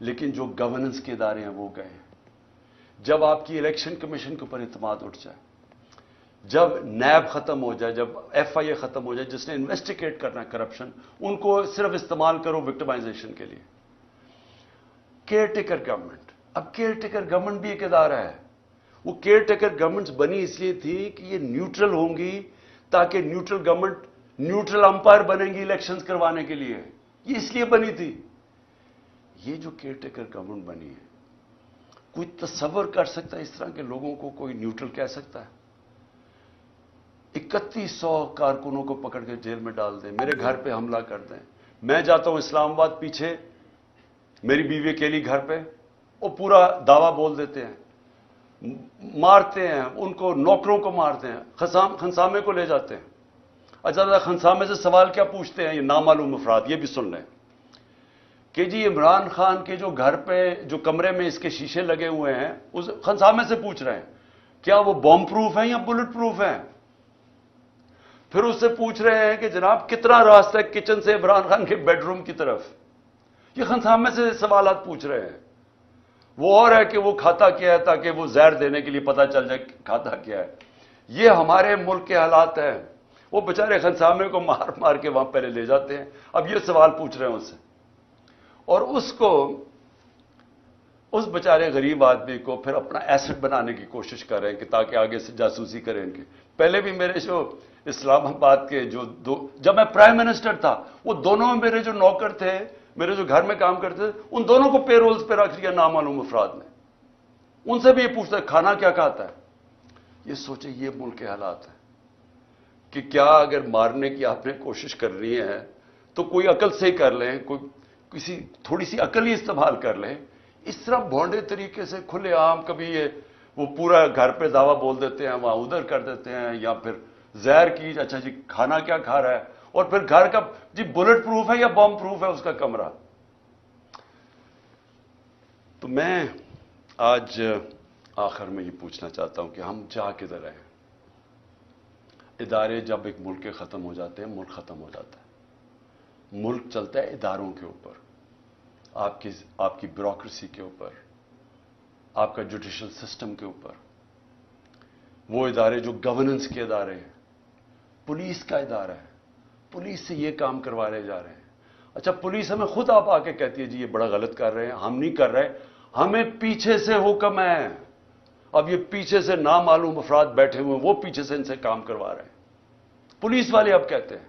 لیکن جو گورننس کے ادارے ہیں وہ گئے ہیں. جب آپ کی الیکشن کمیشن کے اوپر اعتماد اٹھ جائے, جب نیب ختم ہو جائے, جب ایف آئی اے ختم ہو جائے جس نے انویسٹیگیٹ کرنا ہے کرپشن, ان کو صرف استعمال کرو وکٹمائزیشن کے لیے. کیئر ٹیکر گورنمنٹ, اب کیئر ٹیکر گورنمنٹ بھی ایک ادارہ ہے. وہ کیئر ٹیکر گورنمنٹس بنی اس لیے تھی کہ یہ نیوٹرل ہوں گی, تاکہ نیوٹرل گورنمنٹ نیوٹرل امپائر بنیں گی الیکشنز کروانے کے لیے. یہ اس لیے بنی تھی. یہ جو کیئر ٹیکر گورنمنٹ بنی ہے, کوئی تصور کر سکتا ہے اس طرح کے لوگوں کو کوئی نیوٹرل کہہ سکتا ہے؟ 3100 کارکنوں کو پکڑ کے جیل میں ڈال دیں, میرے گھر پہ حملہ کر دیں. میں جاتا ہوں اسلام آباد, پیچھے میری بیوی اکیلی گھر پہ, وہ پورا دعویٰ بول دیتے ہیں, مارتے ہیں ان کو, نوکروں کو مارتے ہیں, خنسامے کو لے جاتے ہیں. اچھا خنسامے سے سوال کیا پوچھتے ہیں یہ نامعلوم افراد؟ یہ بھی سن لیں کہ جی عمران خان کے جو گھر پہ جو کمرے میں اس کے شیشے لگے ہوئے ہیں, اس خنسامے سے پوچھ رہے ہیں کیا وہ بم پروف ہیں یا بلٹ پروف ہیں. پھر اس سے پوچھ رہے ہیں کہ جناب کتنا راستہ ہے کچن سے عمران خان کے بیڈ روم کی طرف. یہ خنسامے سے سوالات پوچھ رہے ہیں. وہ اور ہے کہ وہ کھاتا کیا ہے, تاکہ وہ زہر دینے کے لیے پتہ چل جائے کھاتا کیا ہے. یہ ہمارے ملک کے حالات ہیں. وہ بیچارے خنسامے کو مار مار کے وہاں پہلے لے جاتے ہیں, اب یہ سوال پوچھ رہے ہیں اس سے, اور اس بیچارے غریب آدمی کو پھر اپنا ایسٹ بنانے کی کوشش کر رہے ہیں کہ تاکہ آگے سے جاسوسی کریں ان کی. پہلے بھی میرے جو اسلام آباد کے جب میں پرائم منسٹر تھا, وہ دونوں میرے جو نوکر تھے, میرے جو گھر میں کام کرتے تھے, ان دونوں کو پے رولز پہ رکھ لیا نامعلوم افراد نے. ان سے بھی یہ پوچھتا ہے کھانا کیا کھاتا ہے. یہ سوچیں یہ ملک کے حالات ہیں کہ کیا اگر مارنے کی آپ نے کوشش کر رہی ہے تو کوئی عقل سے ہی کر لیں, کسی تھوڑی سی عقل ہی استعمال کر لیں. اس طرح بھونڈے طریقے سے کھلے عام کبھی وہ پورا گھر پہ دعویٰ بول دیتے ہیں, وہاں ادھر کر دیتے ہیں, یا پھر زہر کی اچھا جی کھانا کیا کھا رہا ہے, اور پھر گھر کا جی بلٹ پروف ہے یا بم پروف ہے اس کا کمرہ. تو میں آج آخر میں یہ پوچھنا چاہتا ہوں کہ ہم جا کدھر رہے ہیں. ادارے جب ایک ملک کے ختم ہو جاتے ہیں, ملک ختم ہو جاتا ہے. ملک چلتا ہے اداروں کے اوپر, آپ کی بیوروکریسی کے اوپر, آپ کا جوڈیشل سسٹم کے اوپر. وہ ادارے جو گورننس کے ادارے ہیں, پولیس کا ادارہ ہے, پولیس سے یہ کام کروائے جا رہے ہیں. اچھا پولیس ہمیں خود آپ آ کے کہتی ہے جی یہ بڑا غلط کر رہے ہیں, ہم نہیں کر رہے, ہمیں پیچھے سے حکم ہے. اب یہ پیچھے سے نامعلوم افراد بیٹھے ہوئے ہیں, وہ پیچھے سے ان سے کام کروا رہے ہیں. پولیس والے اب کہتے ہیں,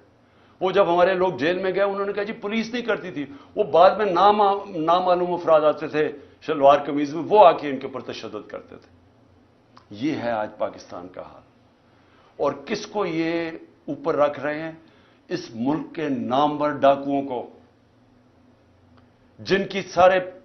وہ جب ہمارے لوگ جیل میں گئے انہوں نے کہا جی پولیس نہیں کرتی تھی, وہ بعد میں نامعلوم افراد آتے تھے شلوار قمیض میں, وہ آ کے ان کے اوپر تشدد کرتے تھے. یہ ہے آج پاکستان کا حال. اور کس کو یہ اوپر رکھ رہے ہیں؟ اس ملک کے نامور ڈاکوؤں کو, جن کی سارے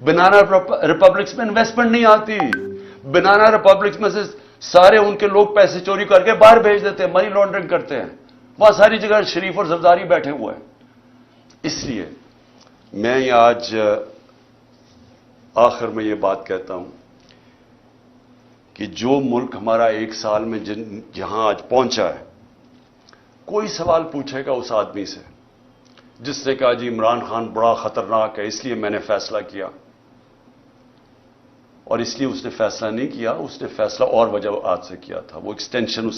بنانا ریپبلکس میں انویسٹمنٹ نہیں آتی. بنانا ریپبلکس میں سے سارے ان کے لوگ پیسے چوری کر کے باہر بھیج دیتے ہیں, منی لانڈرنگ کرتے ہیں. وہاں ساری جگہ شریف اور زرداری بیٹھے ہوئے ہیں. اس لیے میں آج آخر میں یہ بات کہتا ہوں کہ جو ملک ہمارا ایک سال میں جہاں آج پہنچا ہے, کوئی سوال پوچھے گا اس آدمی سے جس نے کہا جی عمران خان بڑا خطرناک ہے اس لیے میں نے فیصلہ کیا, اور اس لیے اس نے فیصلہ نہیں کیا, اس نے فیصلہ اور وجوہات سے کیا تھا. وہ ایکسٹینشن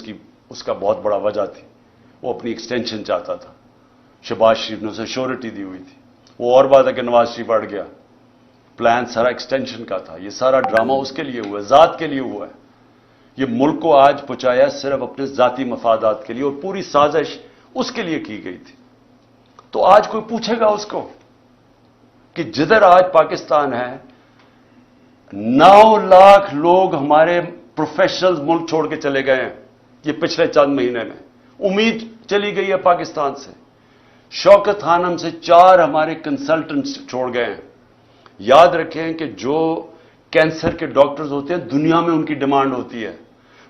اس کا بہت بڑا وجہ تھی, وہ اپنی ایکسٹینشن چاہتا تھا. شہباز شریف نے اسے شیورٹی دی ہوئی تھی. وہ اور بات ہے کہ نواز شریف اڑ گیا. پلان سارا ایکسٹینشن کا تھا. یہ سارا ڈرامہ اس کے لیے ہوا ہے, ذات کے لیے ہوا ہے. یہ ملک کو آج پہنچایا صرف اپنے ذاتی مفادات کے لیے, اور پوری سازش اس کے لیے کی گئی تھی. تو آج کوئی پوچھے گا اس کو کہ جدھر آج پاکستان ہے 9 لاکھ لوگ ہمارے پروفیشنلز ملک چھوڑ کے چلے گئے ہیں یہ پچھلے چند مہینے میں. امید چلی گئی ہے پاکستان سے. شوکت خانم سے 4 ہمارے کنسلٹنٹس چھوڑ گئے ہیں. یاد رکھیں کہ جو کینسر کے ڈاکٹرز ہوتے ہیں دنیا میں ان کی ڈیمانڈ ہوتی ہے.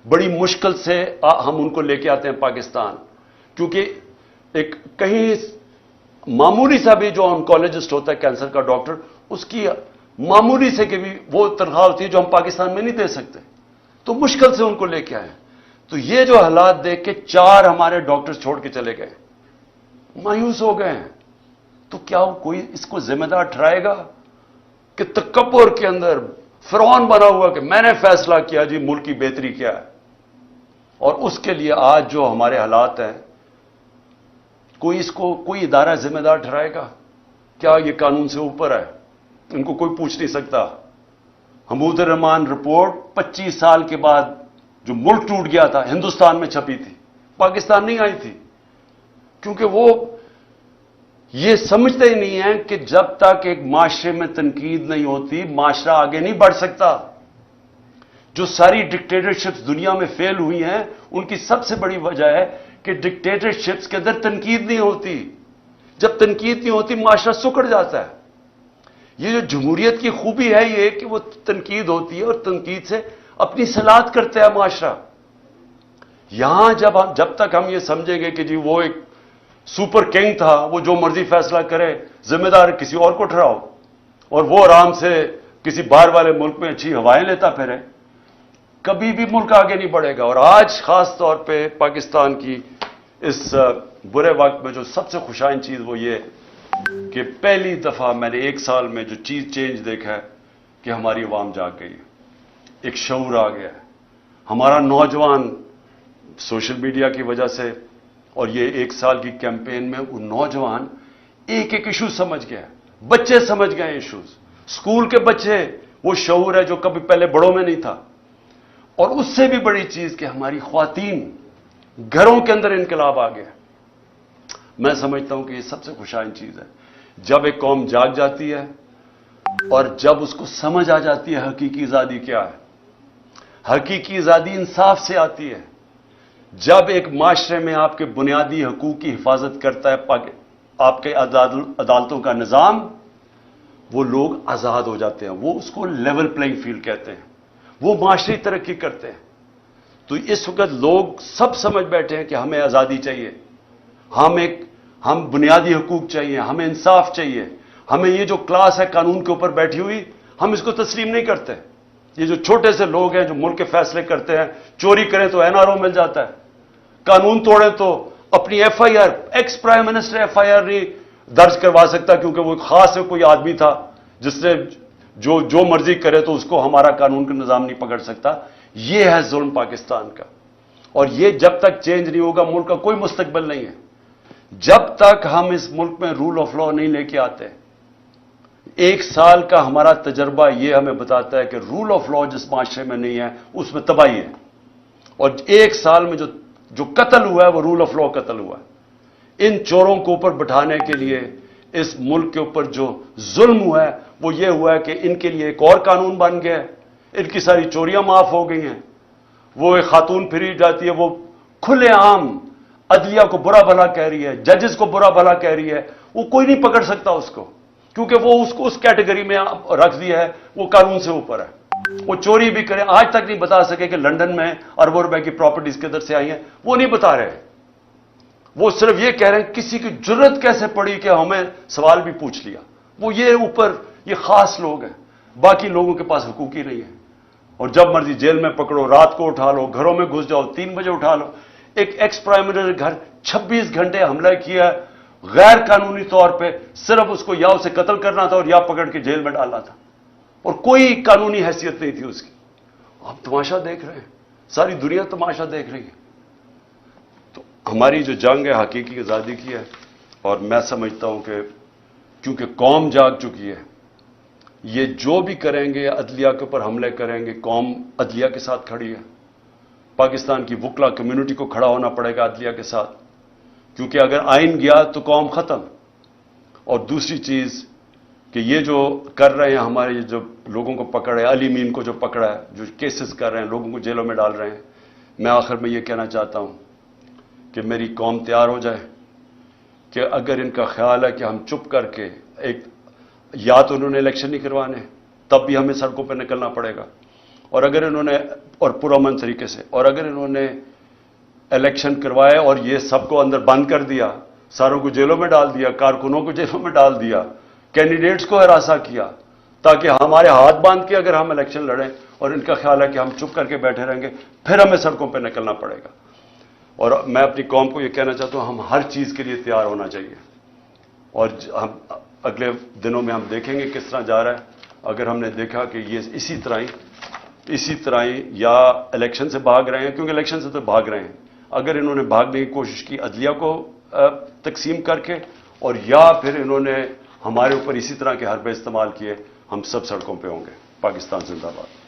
بڑی مشکل سے ہم ان کو لے کے آتے ہیں پاکستان, کیونکہ ایک کہیں معمولی سا بھی جو آنکولوجسٹ ہوتا ہے کینسر کا ڈاکٹر, اس کی معمولی سے کہ بھی وہ تنخواہ ہوتی ہے جو ہم پاکستان میں نہیں دے سکتے, تو مشکل سے ان کو لے کے آئے. تو یہ جو حالات دیکھ کے 4 ہمارے ڈاکٹرز چھوڑ کے چلے گئے, مایوس ہو گئے ہیں. تو کیا کوئی اس کو ذمہ دار ٹھہرائے گا کہ تکبر کے اندر فرعون بنا ہوا کہ میں نے فیصلہ کیا جی ملک کی بہتری کیا ہے, اور اس کے لیے آج جو ہمارے حالات ہیں کوئی اس کو کوئی ادارہ ذمہ دار ٹھہرائے گا؟ کیا یہ قانون سے اوپر ہے؟ ان کو کوئی پوچھ نہیں سکتا. حمود الرحمان رپورٹ 25 سال کے بعد جو ملک ٹوٹ گیا تھا ہندوستان میں چھپی تھی, پاکستان نہیں آئی تھی, کیونکہ وہ یہ سمجھتے ہی نہیں ہیں کہ جب تک ایک معاشرے میں تنقید نہیں ہوتی معاشرہ آگے نہیں بڑھ سکتا. جو ساری ڈکٹیٹرشپس دنیا میں فیل ہوئی ہیں ان کی سب سے بڑی وجہ ہے کہ ڈکٹیٹرشپس کے اندر تنقید نہیں ہوتی. جب تنقید نہیں ہوتی معاشرہ سکڑ جاتا ہے. یہ جو جمہوریت کی خوبی ہے یہ کہ وہ تنقید ہوتی ہے اور تنقید سے اپنی صلاحیت کرتا ہے معاشرہ. یہاں جب تک ہم یہ سمجھیں گے کہ جی وہ ایک سپر کنگ تھا, وہ جو مرضی فیصلہ کرے, ذمہ دار کسی اور کو ٹھہراؤ, اور وہ آرام سے کسی باہر والے ملک میں اچھی ہوائیں لیتا پھرے, کبھی بھی ملک آگے نہیں بڑھے گا. اور آج خاص طور پہ پاکستان کی اس برے وقت میں جو سب سے خوشائن چیز وہ یہ کہ پہلی دفعہ میں نے 1 سال میں جو چیز چینج دیکھا ہے کہ ہماری عوام جاگ گئی ہے, ایک شعور آ گیا ہے. ہمارا نوجوان سوشل میڈیا کی وجہ سے اور یہ 1 سال کی کیمپین میں وہ نوجوان ایک ایشو سمجھ گیا, بچے سمجھ گئے ایشوز, اسکول کے بچے, وہ شعور ہے جو کبھی پہلے بڑوں میں نہیں تھا. اور اس سے بھی بڑی چیز کہ ہماری خواتین گھروں کے اندر انقلاب آ گیا. میں سمجھتا ہوں کہ یہ سب سے خوشائن چیز ہے جب ایک قوم جاگ جاتی ہے اور جب اس کو سمجھ آ جاتی ہے حقیقی آزادی کیا ہے. حقیقی آزادی انصاف سے آتی ہے جب ایک معاشرے میں آپ کے بنیادی حقوق کی حفاظت کرتا ہے آپ کے عدالتوں کا نظام, وہ لوگ آزاد ہو جاتے ہیں. وہ اس کو لیول پلینگ فیلڈ کہتے ہیں, وہ معاشری ترقی کرتے ہیں. تو اس وقت لوگ سب سمجھ بیٹھے ہیں کہ ہمیں آزادی چاہیے, ہم بنیادی حقوق چاہیے, ہمیں انصاف چاہیے. ہمیں یہ جو کلاس ہے قانون کے اوپر بیٹھی ہوئی ہم اس کو تسلیم نہیں کرتے. یہ جو چھوٹے سے لوگ ہیں جو ملک کے فیصلے کرتے ہیں, چوری کریں تو NRO مل جاتا ہے, قانون توڑیں تو اپنی FIR, ex prime minister FIR نہیں درج کروا سکتا کیونکہ وہ خاص کوئی آدمی تھا جس نے جو مرضی کرے تو اس کو ہمارا قانون کا نظام نہیں پکڑ سکتا. یہ ہے ظلم پاکستان کا, اور یہ جب تک چینج نہیں ہوگا ملک کا کوئی مستقبل نہیں ہے. جب تک ہم اس ملک میں رول آف لا نہیں لے کے آتے. 1 سال کا ہمارا تجربہ یہ ہمیں بتاتا ہے کہ رول آف لا جس معاشرے میں نہیں ہے اس میں تباہی ہے. اور 1 سال میں جو قتل ہوا ہے وہ رول آف لا قتل ہوا ہے. ان چوروں کو اوپر بٹھانے کے لیے اس ملک کے اوپر جو ظلم ہوا ہے وہ یہ ہوا ہے کہ ان کے لیے ایک اور قانون بن گیا ہے, ان کی ساری چوریاں معاف ہو گئی ہیں. وہ ایک خاتون پھری جاتی ہے, وہ کھلے عام عدلیہ کو برا بھلا کہہ رہی ہے, ججز کو برا بھلا کہہ رہی ہے, وہ کوئی نہیں پکڑ سکتا اس کو. کیونکہ وہ اس کو اس کیٹیگری میں رکھ دیا ہے، وہ قانون سے اوپر ہے. وہ چوری بھی کرے، آج تک نہیں بتا سکے کہ لنڈن میں اربوں روپے کی پراپرٹیز کدھر سے آئی ہیں، وہ نہیں بتا رہے. وہ صرف یہ کہہ رہے ہیں کسی کی جرت کیسے پڑی کہ ہمیں سوال بھی پوچھ لیا. وہ یہ اوپر یہ خاص لوگ ہیں، باقی لوگوں کے پاس حقوق ہی نہیں ہے. اور جب مرضی جیل میں پکڑو، رات کو اٹھا لو، گھروں میں گھس جاؤ، 3 بجے اٹھا لو. ایک ایکس پرائم منسٹر گھر 26 گھنٹے حملہ کیا غیر قانونی طور پہ، صرف اس کو یا اسے قتل کرنا تھا اور یا پکڑ کے جیل میں ڈالنا تھا، اور کوئی قانونی حیثیت نہیں تھی اس کی. آپ تماشا دیکھ رہے ہیں، ساری دنیا تماشا دیکھ رہی ہے. تو ہماری جو جنگ ہے حقیقی آزادی کی ہے، اور میں سمجھتا ہوں کہ کیونکہ قوم جاگ چکی ہے، یہ جو بھی کریں گے عدلیہ کے اوپر حملے کریں گے، قوم عدلیہ کے ساتھ کھڑی ہے. پاکستان کی وکلا کمیونٹی کو کھڑا ہونا پڑے گا عدلیہ کے ساتھ، کیونکہ اگر آئین گیا تو قوم ختم. اور دوسری چیز کہ یہ جو کر رہے ہیں ہمارے جو لوگوں کو پکڑ ہے، علی مین کو جو پکڑا ہے، جو کیسز کر رہے ہیں، لوگوں کو جیلوں میں ڈال رہے ہیں، میں آخر میں یہ کہنا چاہتا ہوں کہ میری قوم تیار ہو جائے کہ اگر ان کا خیال ہے کہ ہم چپ کر کے یا تو انہوں نے الیکشن نہیں کروانے، تب بھی ہمیں سڑکوں پہ نکلنا پڑے گا، اور اگر انہوں نے اور پرامن طریقے سے، اور اگر انہوں نے الیکشن کروائے اور یہ سب کو اندر بند کر دیا، ساروں کو جیلوں میں ڈال دیا، کارکنوں کو جیلوں میں ڈال دیا، کینڈیڈیٹس کو ہراساں کیا، تاکہ ہمارے ہاتھ باندھ کے اگر ہم الیکشن لڑیں، اور ان کا خیال ہے کہ ہم چپ کر کے بیٹھے رہیں گے، پھر ہمیں سڑکوں پہ نکلنا پڑے گا. اور میں اپنی قوم کو یہ کہنا چاہتا ہوں، ہم ہر چیز کے لیے تیار ہونا چاہیے. اور ہم اگلے دنوں میں ہم دیکھیں گے کس طرح جا رہا ہے. اگر ہم نے دیکھا کہ یہ اسی طرح ہی یا الیکشن سے بھاگ رہے ہیں، کیونکہ الیکشن سے تو بھاگ رہے ہیں، اگر انہوں نے بھاگنے کی کوشش کی عدلیہ کو تقسیم کر کے، اور یا پھر انہوں نے ہمارے اوپر اسی طرح کے حربے استعمال کیے، ہم سب سڑکوں پہ ہوں گے. پاکستان زندہ باد.